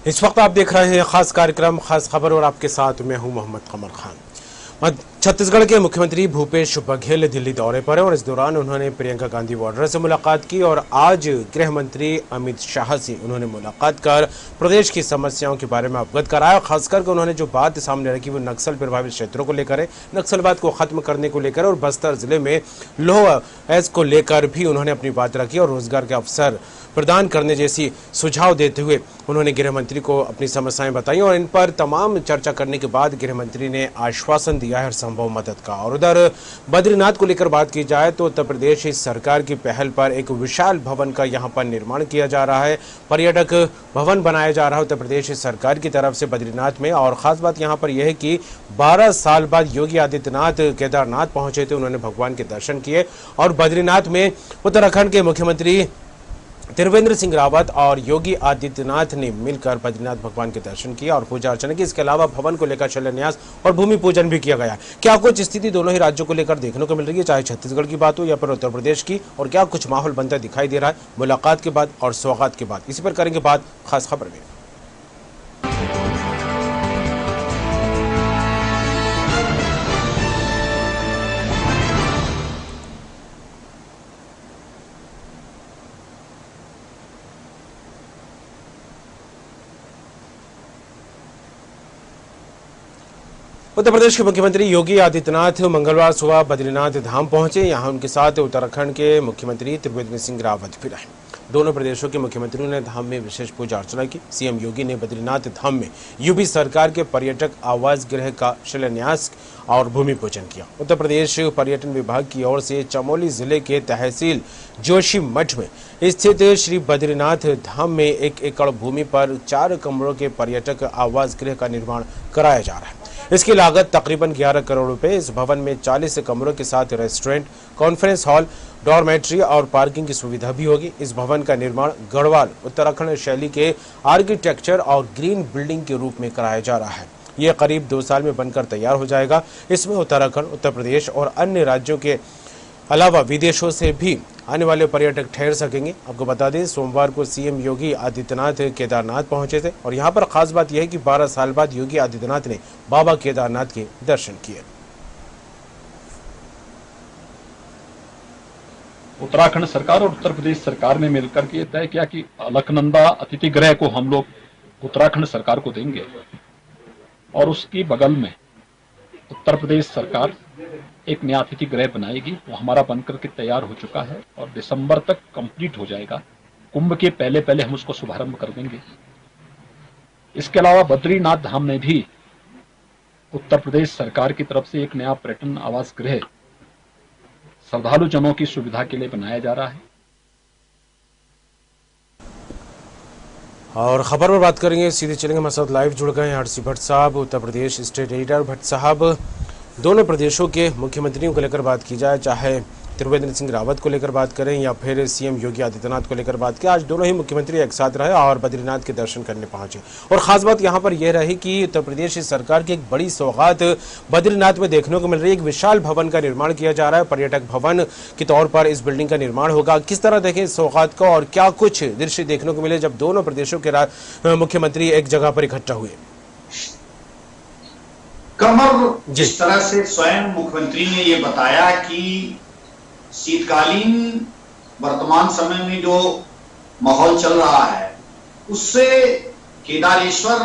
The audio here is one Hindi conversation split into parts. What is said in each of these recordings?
इस वक्त आप देख रहे हैं खास कार्यक्रम खास खबर और आपके साथ मैं हूं मोहम्मद कमर खान। छत्तीसगढ़ के मुख्यमंत्री भूपेश बघेल दिल्ली दौरे पर है और इस दौरान उन्होंने प्रियंका गांधी वाड्रा से मुलाकात की और आज गृह मंत्री अमित शाह से उन्होंने मुलाकात कर प्रदेश की समस्याओं के बारे में अवगत कराया। खासकर उन्होंने जो बात सामने रखी वो नक्सल प्रभावित क्षेत्रों को लेकर है, नक्सलवाद को खत्म करने को लेकर और बस्तर जिले में लौह अयस्क को लेकर भी उन्होंने अपनी बात रखी और रोजगार के अवसर प्रदान करने जैसी सुझाव देते हुए उन्होंने गृह मंत्री को अपनी समस्याएं बताई और इन पर तमाम चर्चा करने के बाद गृह मंत्री ने आश्वासन दिया है संभव मदद का। और उधर बद्रीनाथ को लेकर बात की जाए तो उत्तर प्रदेश सरकार की पहल पर एक विशाल भवन का यहां पर निर्माण किया जा रहा है, पर्यटक भवन बनाया जा रहा है उत्तर प्रदेश सरकार की तरफ से बद्रीनाथ में। और खास बात यहां पर यह है कि 12 साल बाद योगी आदित्यनाथ केदारनाथ पहुंचे थे, उन्होंने भगवान के दर्शन किए और बद्रीनाथ में उत्तराखंड के मुख्यमंत्री त्रिवेंद्र सिंह रावत और योगी आदित्यनाथ ने मिलकर बद्रीनाथ भगवान के दर्शन किया और पूजा अर्चना की। इसके अलावा भवन को लेकर शिलान्यास और भूमि पूजन भी किया गया। क्या कुछ स्थिति दोनों ही राज्यों को लेकर देखने को मिल रही है, चाहे छत्तीसगढ़ की बात हो या फिर उत्तर प्रदेश की, और क्या कुछ माहौल बनता दिखाई दे रहा है मुलाकात के बाद और सौगात के बाद, इसी पर करेंगे बात खास खबर में। उत्तर प्रदेश के मुख्यमंत्री योगी आदित्यनाथ मंगलवार सुबह बद्रीनाथ धाम पहुंचे। यहां उनके साथ उत्तराखंड के मुख्यमंत्री त्रिवेंद्र सिंह रावत भी रहे। दोनों प्रदेशों के मुख्यमंत्रियों ने धाम में विशेष पूजा अर्चना की। सीएम योगी ने बद्रीनाथ धाम में यूपी सरकार के पर्यटक आवास गृह का शिलान्यास और भूमि पूजन किया। उत्तर प्रदेश पर्यटन विभाग की ओर से चमोली जिले के तहसील जोशीमठ में स्थित श्री बद्रीनाथ धाम में 1 एकड़ भूमि पर 4 कमरों के पर्यटक आवास गृह का निर्माण कराया जा रहा है। इसकी लागत तकरीबन 11 करोड़ रुपए। इस भवन में 40 कमरों के साथ रेस्टोरेंट, कॉन्फ्रेंस हॉल, डॉर्मेट्री और पार्किंग की सुविधा भी होगी। इस भवन का निर्माण गढ़वाल उत्तराखंड शैली के आर्किटेक्चर और ग्रीन बिल्डिंग के रूप में कराया जा रहा है। यह करीब 2 साल में बनकर तैयार हो जाएगा। इसमें उत्तराखंड, उत्तर प्रदेश और अन्य राज्यों के अलावा विदेशों से भी आने वाले पर्यटक ठहर सकेंगे। आपको बता दें सोमवार को सीएम योगी आदित्यनाथ केदारनाथ पहुंचे थे और यहां पर खास बात यह है कि 12 साल बाद योगी आदित्यनाथ ने बाबा केदारनाथ के दर्शन किए। उत्तराखंड सरकार और उत्तर प्रदेश सरकार ने मिलकर के तय किया कि अलकनंदा अतिथि गृह को हम लोग उत्तराखंड सरकार को देंगे और उसकी बगल में उत्तर प्रदेश सरकार एक नया अतिथि गृह बनाएगी। वो हमारा बनकर के तैयार हो चुका है और दिसंबर तक कंप्लीट हो जाएगा। कुंभ के पहले पहले हम उसको शुभारंभ कर देंगे। इसके अलावा बद्रीनाथ धाम में भी उत्तर प्रदेश सरकार की तरफ से एक नया पर्यटन आवास गृह श्रद्धालु जनों की सुविधा के लिए बनाया जा रहा है। और खबर पर बात करेंगे, सीधे चलेंगे, हमारे साथ लाइव जुड़ गए हैं आरसी भट्ट साहब, उत्तर प्रदेश स्टेट एडिटर। भट्ट साहब, दोनों प्रदेशों के मुख्यमंत्रियों को लेकर बात की जाए, चाहे त्रिवेंद्र सिंह रावत को लेकर बात करें या फिर सीएम योगी आदित्यनाथ को लेकर बात करें, आज दोनों ही मुख्यमंत्री एक साथ रहे और बद्रीनाथ के दर्शन करने पहुंचे। और खास बात यहां पर यह रही कि उत्तर प्रदेश सरकार की एक बड़ी सौगात बद्रीनाथ में देखने को मिल रही है। एक विशाल भवन का निर्माण किया जा रहा है, पर्यटक भवन के तौर पर इस बिल्डिंग का निर्माण होगा। किस तरह देखें इस सौगात को और क्या कुछ दृश्य देखने को मिले जब दोनों प्रदेशों के मुख्यमंत्री एक जगह पर इकट्ठा हुए? कमर, जिस तरह से स्वयं मुख्यमंत्री ने ये बताया कि शीतकालीन वर्तमान समय में जो माहौल चल रहा है उससे केदारेश्वर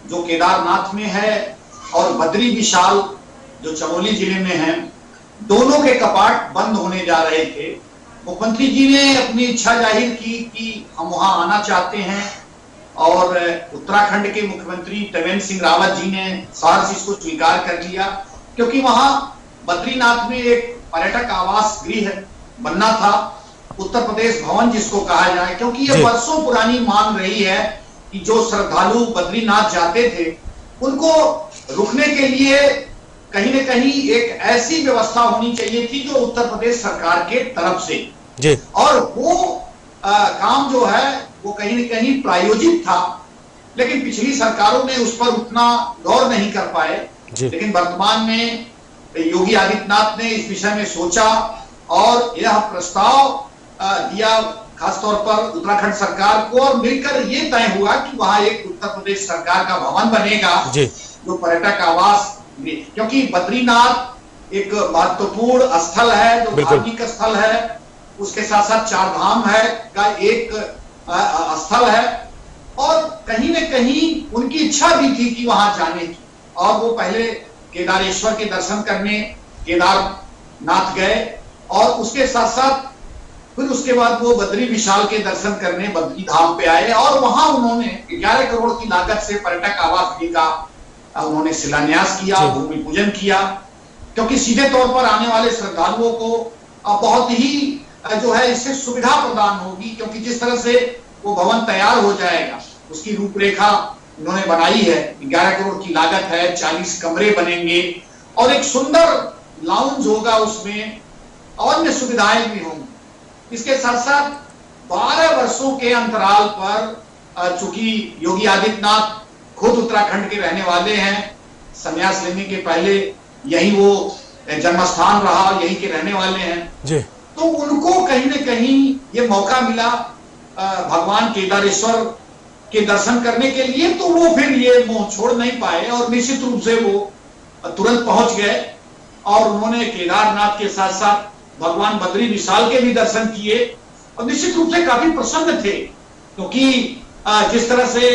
जो केदारनाथ में है और बद्री विशाल जो चमोली जिले में है, दोनों के कपाट बंद होने जा रहे थे। मुख्यमंत्री जी ने अपनी इच्छा जाहिर की कि हम वहां आना चाहते हैं और उत्तराखंड के मुख्यमंत्री त्रिवेंद्र सिंह रावत जी ने सहर्ष इसको स्वीकार कर लिया, क्योंकि वहां बद्रीनाथ में एक पर्यटक आवास गृह बनना था, उत्तर प्रदेश भवन जिसको कहा जाए, क्योंकि ये वर्षों पुरानी मांग रही है कि जो श्रद्धालु बद्रीनाथ जाते थे उनको रुकने के लिए कहीं न कहीं एक ऐसी व्यवस्था होनी चाहिए थी जो उत्तर प्रदेश सरकार के तरफ से जी। और वो काम जो है वो कहीं न कहीं प्रायोजित था, लेकिन पिछली सरकारों ने उस पर उतना गौर नहीं कर पाए। लेकिन वर्तमान में योगी आदित्यनाथ ने इस विषय में सोचा और यह प्रस्ताव दिया खासतौर पर उत्तराखंड सरकार को, और मिलकर ये तय हुआ कि वहां एक उत्तर प्रदेश सरकार का भवन बनेगा जी। जो पर्यटक आवास, क्योंकि बद्रीनाथ एक महत्वपूर्ण स्थल है, जो धार्मिक स्थल है, उसके साथ साथ चार धाम है का एक स्थल है, और कहीं न कहीं उनकी इच्छा भी थी कि वहां जाने की, और वो पहले केदारेश्वर के दर्शन करने केदारनाथ गए, और उसके साथ साथ फिर उसके बाद वो बद्री विशाल के दर्शन करने बद्री धाम पे आए, और वहां उन्होंने 11 करोड़ की लागत से पर्यटक आवास गृह का उन्होंने शिलान्यास किया, भूमि पूजन किया, क्योंकि सीधे तौर पर आने वाले श्रद्धालुओं को बहुत ही जो है इससे सुविधा प्रदान होगी, क्योंकि जिस तरह से वो भवन तैयार हो जाएगा उसकी रूपरेखा उन्होंने बनाई है। 11 करोड़ की लागत है, 40 कमरे बनेंगे और एक सुंदर लाउंज होगा उसमें, और अन्य सुविधाएं भी होंगी। इसके साथ साथ 12 वर्षों के अंतराल पर, चूंकि योगी आदित्यनाथ खुद उत्तराखंड के रहने वाले हैं, संन्यास लेने के पहले यही वो जन्मस्थान रहा, यही के रहने वाले हैं जी। तो उनको कहीं न कहीं ये मौका मिला भगवान केदारेश्वर के दर्शन करने के लिए, तो वो फिर ये मोह छोड़ नहीं पाए और निश्चित रूप से वो तुरंत पहुंच गए, और उन्होंने केदारनाथ के साथ साथ भगवान बद्री विशाल के भी दर्शन किए, और निश्चित रूप से काफी प्रसन्न थे, क्योंकि जिस तरह से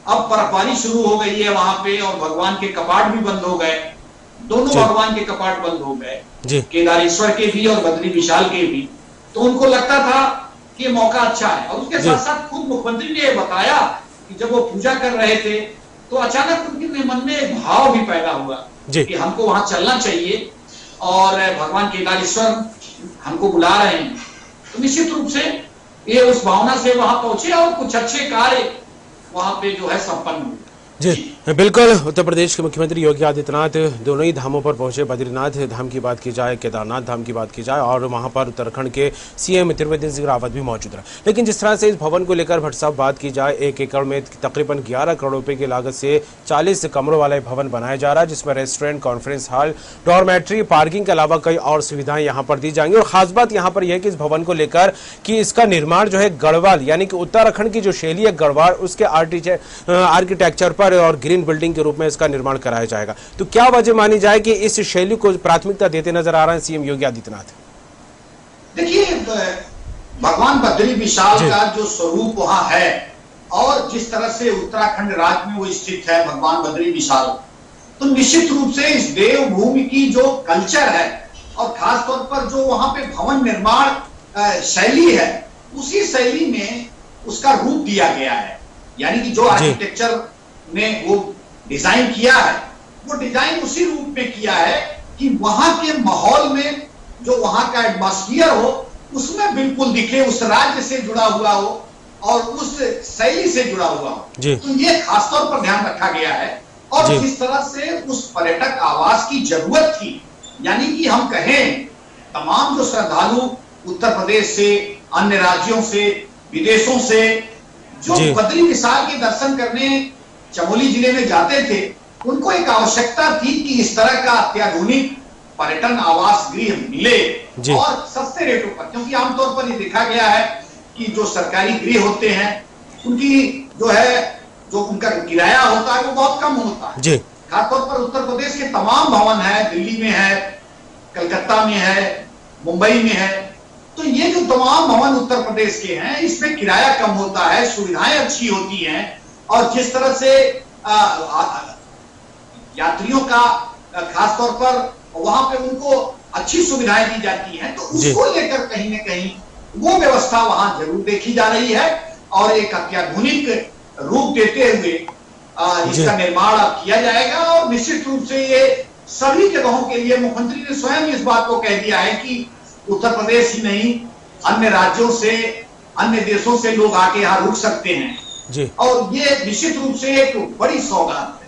अब बर्फबारी शुरू हो गई है वहां पे, और भगवान के कपाट भी बंद हो गए, दोनों भगवान के कपाट बंद हो गए, केदारेश्वर के भी और बद्री विशाल के भी, तो उनको लगता था कि मौका अच्छा है। और उसके साथ साथ खुद मुख्यमंत्री ने ये बताया कि जब वो पूजा कर रहे थे तो अचानक उनके मन में एक भाव भी पैदा हुआ कि हमको वहां चलना चाहिए, और भगवान केदारेश्वर हमको बुला रहे हैं, तो निश्चित रूप से ये उस भावना से वहां पहुंचे और कुछ अच्छे कार्य वहां पे जो है संपन्न हुए। जी बिल्कुल, उत्तर प्रदेश के मुख्यमंत्री योगी आदित्यनाथ दोनों ही धामों पर पहुंचे। बद्रीनाथ धाम की बात की जाए, केदारनाथ धाम की बात की जाए, और वहां पर उत्तराखंड के सीएम त्रिवेंद्र सिंह रावत भी मौजूद रहे। लेकिन जिस तरह से इस भवन को लेकर भट्ट साहब बात की जाए, 1 एकड़ में तकरीबन 11 करोड़ रुपए की लागत से 40 कमरों वाला भवन बनाया जा रहा है, जिसमें restaurant, conference hall, dormitory, parking के अलावा कई और सुविधाएं यहाँ पर दी जाएंगी। और खास बात यहाँ पर यह है कि इस भवन को लेकर कि इसका निर्माण जो है गढ़वाल यानी कि उत्तराखंड की जो शैली है गढ़वाल, उसके आर्किटेक्चर पर और ग्रीन बिल्डिंग के रूप में इसका निर्माण कराया जाएगा। तो क्या वजह मानी जाए कि इस शैली को प्राथमिकता देते नजर आ रहे हैं सीएम योगी आदित्यनाथ? देखिए, भगवान बद्री विशाल का जो स्वरूप वहां है, और जिस तरह से उत्तराखंड राज्य में वो स्थित है भगवान बद्री विशाल, तो निश्चित रूप से इस देवभूमि की जो कल्चर है, और खास तौर पर जो वहां पे भवन निर्माण शैली है, उसी शैली में उसका रूप दिया गया है। यानी कि जो आर्किटेक्चर ने वो डिजाइन किया है, वो डिजाइन उसी रूप में किया है कि वहां के माहौल में जो वहां का एटमॉस्फियर हो उसमें बिल्कुल दिखे, उस राज्य से जुड़ा हुआ हो और उस शैली से जुड़ा हुआ हो। तो ये खासतौर पर ध्यान रखा गया है। और जिस तरह से उस पर्यटक आवास की जरूरत थी, यानी कि हम कहें तमाम जो श्रद्धालु उत्तर प्रदेश से, अन्य राज्यों से, विदेशों से जो बद्री विशाल के दर्शन करने चमोली जिले में जाते थे, उनको एक आवश्यकता थी कि इस तरह का अत्याधुनिक पर्यटन आवास गृह मिले और सस्ते रेटों पर, क्योंकि आमतौर पर ये देखा गया है कि जो सरकारी गृह होते हैं उनकी जो उनका किराया होता है वो बहुत कम होता है। खासतौर पर उत्तर प्रदेश के तमाम भवन है, दिल्ली में है, कलकत्ता में है, मुंबई में है, तो ये जो तमाम भवन उत्तर प्रदेश के हैं इसमें किराया कम होता है, सुविधाएं अच्छी होती हैं, और जिस तरह से यात्रियों का खासतौर पर वहां पे उनको अच्छी सुविधाएं दी जाती हैं, तो उसको लेकर कहीं न कहीं वो व्यवस्था वहां जरूर देखी जा रही है, और एक अत्याधुनिक रूप देते हुए इसका निर्माण अब किया जाएगा। और निश्चित रूप से ये सभी जगहों के लिए मुख्यमंत्री ने स्वयं इस बात को कह दिया है कि उत्तर प्रदेश ही नहीं, अन्य राज्यों से, अन्य देशों से लोग आके यहाँ रुक सकते हैं जी। और ये निश्चित रूप से एक बड़ी सौगात है।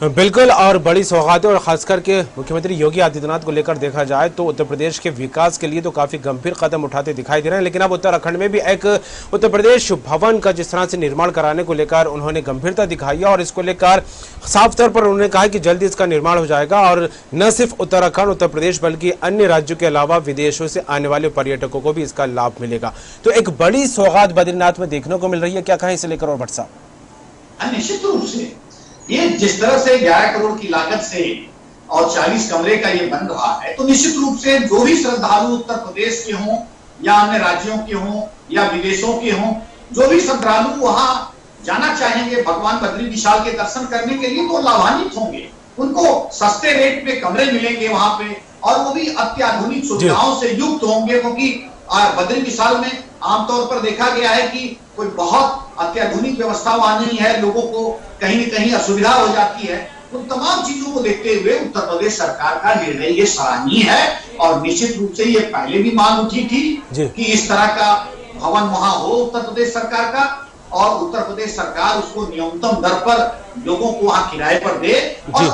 बिल्कुल, और बड़ी सौगात है, और खासकर के मुख्यमंत्री योगी आदित्यनाथ को लेकर देखा जाए तो उत्तर प्रदेश के विकास के लिए तो काफी गंभीर कदम उठाते दिखाई दे रहे हैं। लेकिन अब उत्तराखंड में भी एक उत्तर प्रदेश भवन का जिस तरह से निर्माण कराने को लेकर उन्होंने गंभीरता दिखाई है, और इसको लेकर साफ तौर पर उन्होंने कहा कि जल्दी इसका निर्माण हो जाएगा, और न सिर्फ उत्तराखंड, उत्तर प्रदेश बल्कि अन्य राज्यों के अलावा विदेशों से आने वाले पर्यटकों को भी इसका लाभ मिलेगा। तो एक बड़ी सौगात बद्रीनाथ में देखने को मिल रही है, क्या कहें इसे लेकर और भट्ट साहब? निश्चित रूप से ये जिस तरह से 11 करोड़ की लागत से और 40 कमरे का ये बन रहा है, तो निश्चित रूप से जो भी श्रद्धालु उत्तर प्रदेश के हों या अन्य राज्यों के हों या विदेशों के हों, जो भी श्रद्धालु वहां जाना चाहेंगे भगवान बद्री विशाल के दर्शन करने के लिए, तो लाभान्वित होंगे। उनको सस्ते रेट पे कमरे मिलेंगे वहां पे, और वो भी अत्याधुनिक सुविधाओं से युक्त होंगे, क्योंकि बद्री विशाल में आमतौर पर देखा गया है कि कोई बहुत अत्याधुनिक व्यवस्था वहां नहीं है, लोगों को कहीं न कहीं असुविधा हो जाती है। उन तमाम चीजों को देखते हुए उत्तर प्रदेश सरकार का निर्णय ये सराहनीय है, और निश्चित रूप से ये पहले भी मांग उठी थी कि इस तरह का भवन वहां हो उत्तर प्रदेश सरकार का, और उत्तर प्रदेश सरकार उसको न्यूनतम दर पर लोगों को वहां किराए पर दे और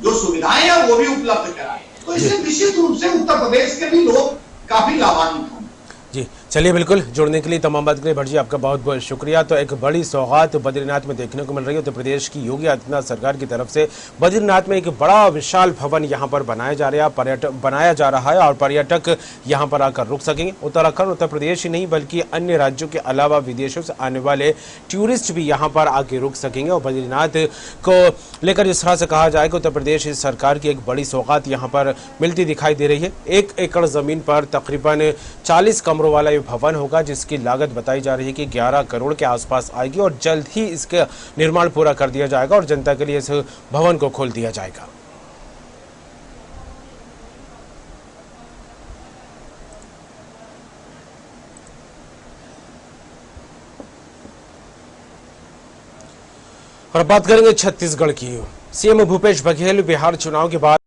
जो सुविधाएं हैं वो भी उपलब्ध कराए। तो इससे निश्चित रूप से उत्तर प्रदेश के भी लोग काफी लाभान्वित होंगे। जी चलिए, बिल्कुल जुड़ने के लिए, तमाम बात के लिए भट्ट जी आपका बहुत बहुत शुक्रिया। तो एक बड़ी सौगात बद्रीनाथ में देखने को मिल रही है। उत्तर प्रदेश की योगी आदित्यनाथ सरकार की तरफ से बद्रीनाथ में एक बड़ा विशाल भवन यहां पर बनाया जा रहा है और पर्यटक यहां पर आकर रुक सकेंगे। उत्तराखंड, उत्तर प्रदेश ही नहीं बल्कि अन्य राज्यों के अलावा विदेशों से आने वाले टूरिस्ट भी यहाँ पर आके रुक सकेंगे। और बद्रीनाथ को लेकर जिस तरह से कहा जाए कि उत्तर प्रदेश सरकार की एक बड़ी सौगात यहाँ पर मिलती दिखाई दे रही है। 1 एकड़ जमीन पर तकरीबन 40 कमरों वाला भवन होगा, जिसकी लागत बताई जा रही है कि 11 करोड़ के आसपास आएगी, और जल्द ही इसका निर्माण पूरा कर दिया जाएगा और जनता के लिए इस भवन को खोल दिया जाएगा। और बात करेंगे छत्तीसगढ़ की। सीएम भूपेश बघेल बिहार चुनाव के बाद